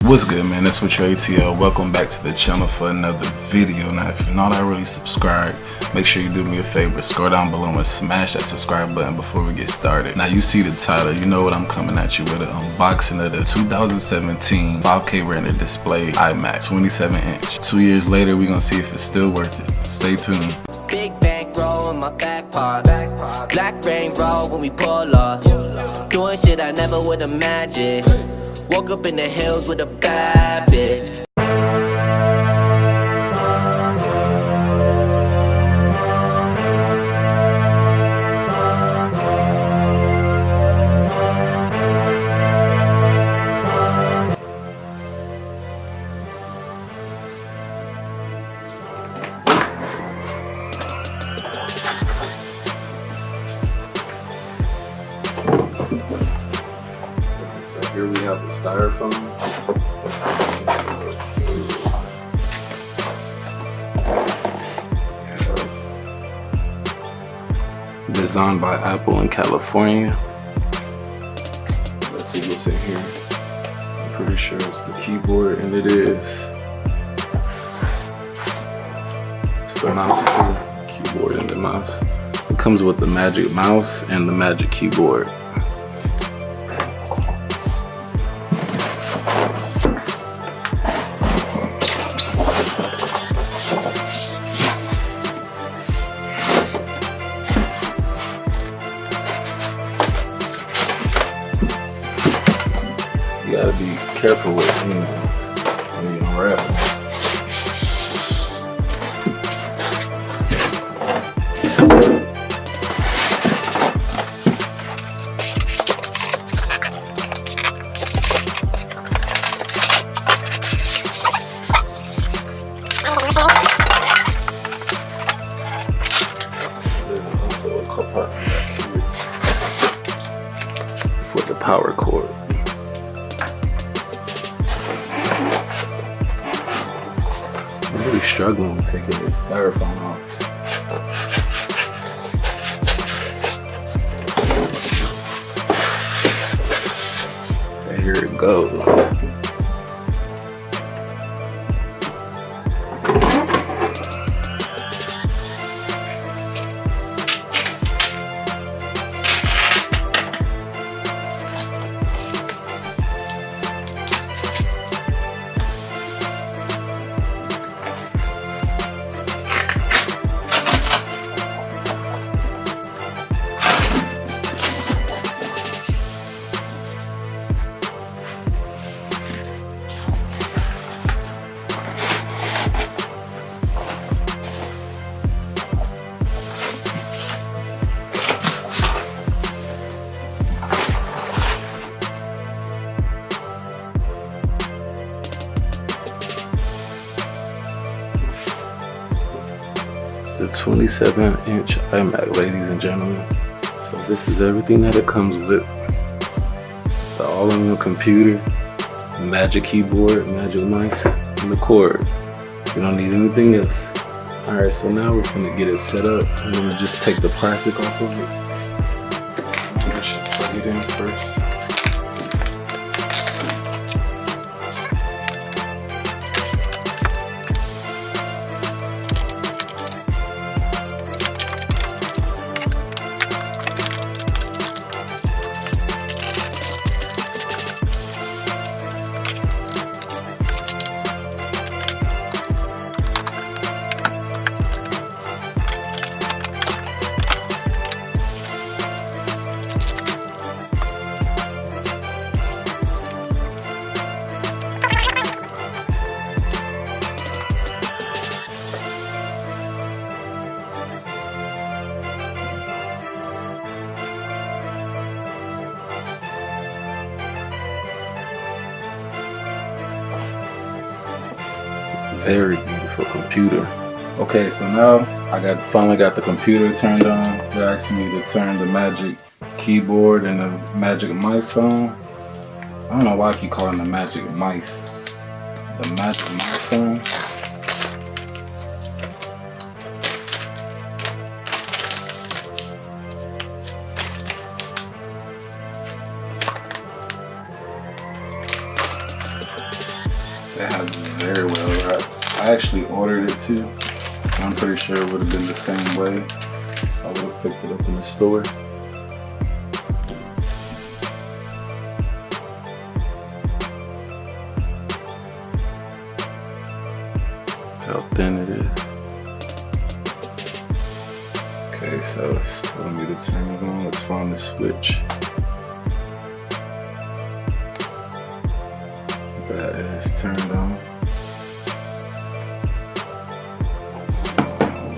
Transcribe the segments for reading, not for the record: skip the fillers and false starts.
What's good, man? That's with your ATL. Welcome back to the channel for another video. Now, if you're not already subscribed, make sure you do me a favor. Scroll down below and smash that subscribe button before we get started. Now, you see the title. You know what I'm coming at you with, an unboxing of the 2017 5K Retina display iMac 27-inch. 2 years later, we're gonna see if it's still worth it. Stay tuned. Big bank roll in my back part. Black rain roll when we pull off. Doing shit I never would imagine. Woke up in the hills with a bad bitch. So here we have the styrofoam. Designed by Apple in California. Let's see what's in here. I'm pretty sure it's the keyboard, and it is. It's the mouse too. Keyboard and the mouse. It comes with the magic mouse and the magic keyboard. You gotta be careful with when you unravel. There's also a compartment back here for the power cord. I'm really struggling with taking this styrofoam off. And here it goes. The 27-inch iMac, ladies and gentlemen. So this is everything that it comes with. The all-in-one computer, magic keyboard, magic mice, and the cord. You don't need anything else. Alright, so now we're gonna get it set up. I'm gonna just take the plastic off of it. I should plug it in first. Very beautiful computer. Okay, so now I finally got the computer turned on. They're asking me to turn the magic keyboard and the magic mice on. I don't know why I keep calling the magic mice. The magic mice on. It has very well wrapped. I actually ordered it too. I'm pretty sure it would have been the same way. I would have picked it up in the store. How thin it is. Okay, so it's telling me to turn it on. Let's find the switch. That is turned on.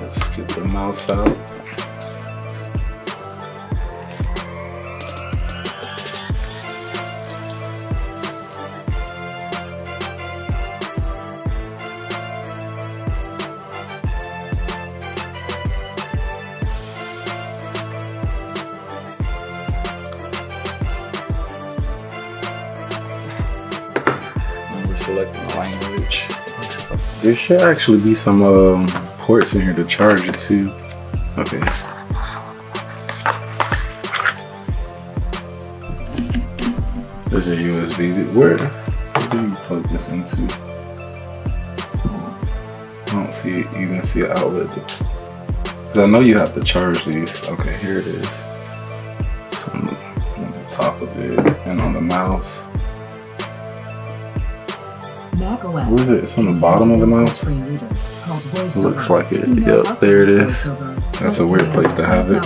Let's get the mouse out. Selecting the language. There should actually be some ports in here to charge it too. Okay. There's a USB. Where do you plug this into? I don't see it. You can see an outlet. Because I know you have to charge these. Okay, here it is. It's on the top of it and on the mouse. Where is it? It's on the bottom of the mouse. It looks like it. Yep, there it is. That's a weird place to have it.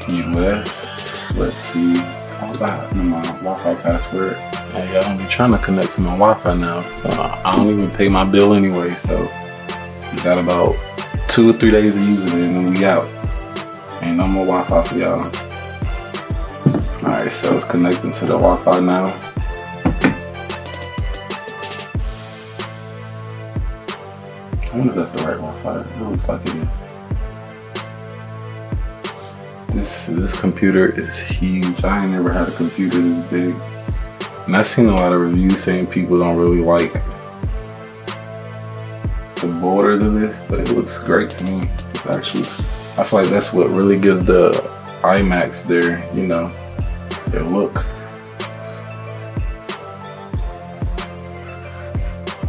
US. Let's see. I'll buy my Wi-Fi password. Hey, I don't be trying to connect to my Wi-Fi now, so I don't even pay my bill anyway. So we got about 2 or 3 days of using it, and then we out. Ain't no more Wi-Fi for y'all. Alright, so it's connecting to the Wi-Fi now. I wonder if that's the right Wi-Fi. It looks like it is. This computer is huge. I ain't never had a computer this big. And I've seen a lot of reviews saying people don't really like the borders of this, but it looks great to me. It's actually, I feel like that's what really gives the iMacs their, you know, their look.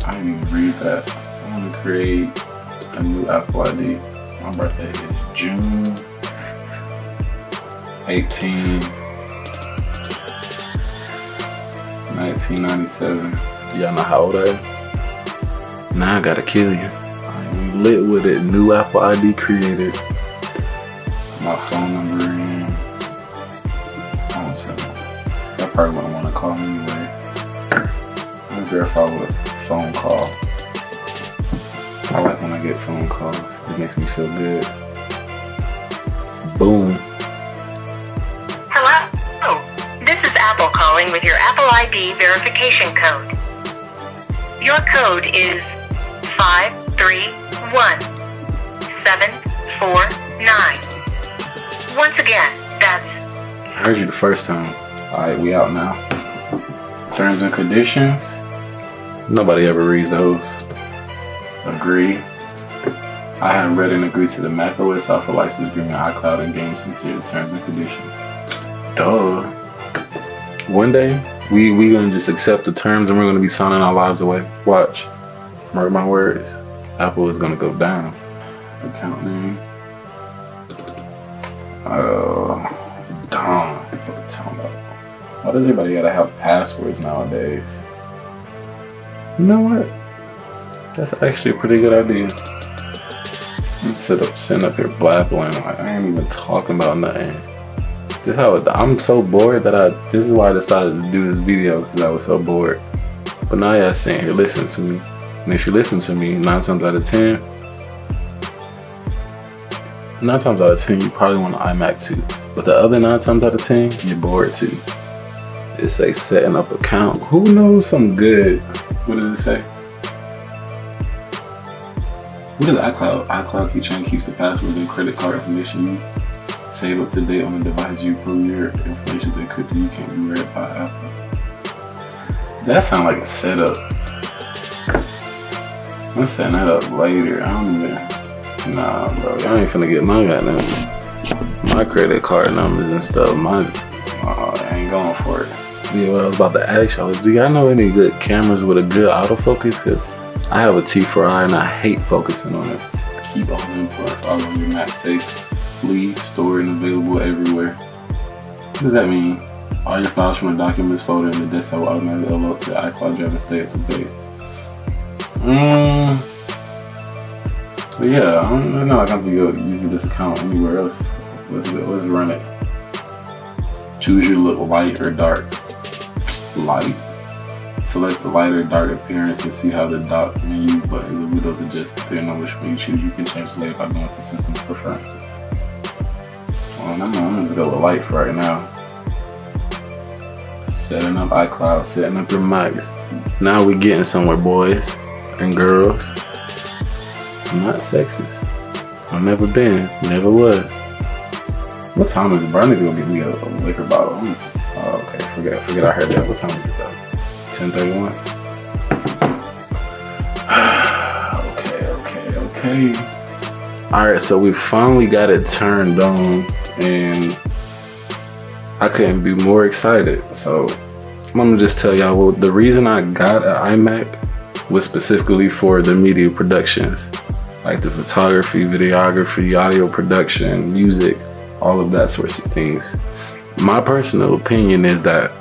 I didn't even read that. I want to create a new Apple ID. My birthday is June 18, 1997. Y'all know how old I am? Now I gotta kill you. I'm lit with it. New Apple ID created. My phone number in. I probably wouldn't want to call me anyway. Let me verify with a phone call. I like when I get phone calls. It makes me feel good. Boom. Hello. This is Apple calling with your Apple ID verification code. Your code is 531749. Once again, that's... I heard you the first time. Alright, we out now. Terms and conditions. Nobody ever reads those. Agree. I have read and agreed to the macOS software license agreement, iCloud, and game security terms and conditions. Duh. One day, we gonna just accept the terms and we're gonna be signing our lives away. Watch. Mark my words. Apple is gonna go down. Account name. Don. Why does everybody gotta have passwords nowadays? You know what? That's actually a pretty good idea. I'm sitting up here blabbling like I ain't even talking about nothing. Just how I'm so bored that this is why I decided to do this video, because I was so bored. But now y'all sitting here listening to me. And if you listen to me 9 times out of 10, 9 times out of 10 you probably want an iMac too. But the other 9 times out of 10, you're bored too. It say setting up account. Who knows some good? What does it say? What is iCloud? iCloud keychain keeps the passwords and credit card information you save up to date on the device. You prove your information is encrypted. You can't be read by Apple. That sounds like a setup. I'm setting that up later. I don't even. Nah, bro. Y'all ain't finna get my credit card numbers and stuff. I ain't going for it. Yeah, what I was about to ask y'all is, do y'all know any good cameras with a good autofocus? Cause I have a T4i and I hate focusing on it. Keep all input, all of your MagSafely stored and available everywhere. What does that mean? All your files from a documents folder in the desktop will automatically upload to the iCloud drive and stay up to date. But yeah, I don't know. I can't be using this account anywhere else. Let's run it. Choose your look, light or dark. Light. Select the light or dark appearance and see how the dock menu buttons and windows adjust. Depending on which one you choose, you can change the layout by going to system preferences. Well, I'm gonna just go with light for right now. Setting up iCloud, setting up your mics. Now we getting somewhere, boys and girls. I'm not sexist. I've never been, never was. What time is it, bro? I need to go get me a liquor bottle. Oh, okay, forget I heard that. What time is it though? 10:31. Okay. Alright, so we finally got it turned on and I couldn't be more excited. So I'm gonna just tell y'all, well, the reason I got an iMac was specifically for the media productions, like the photography, videography, audio production, music, all of that sorts of things. My personal opinion is that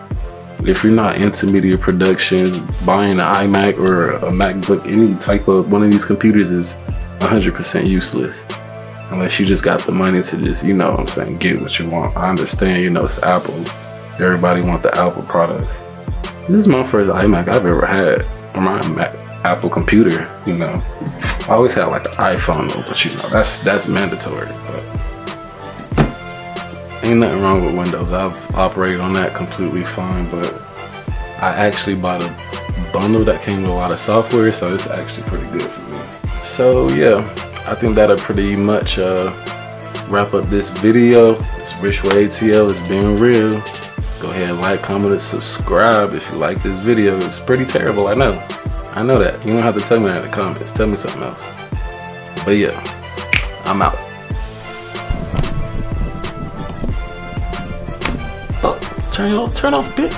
if you're not into media productions, buying an iMac or a MacBook, any type of one of these computers is 100% useless. Unless you just got the money to just, you know what I'm saying, get what you want. I understand, you know, it's Apple. Everybody want the Apple products. This is my first iMac I've ever had, or my Apple computer, you know. I always had like the iPhone though, but you know, that's mandatory. But ain't nothing wrong with Windows. I've operated on that completely fine, but I actually bought a bundle that came with a lot of software, so it's actually pretty good for me. So yeah, I think that'll pretty much wrap up this video. It's Rich with ATL. It's been real. Go ahead and like, comment, and subscribe if you like this video. It's pretty terrible, I know that. You don't have to tell me that in the comments. Tell me something else. But yeah, I'm out. Oh, turn off, bitch.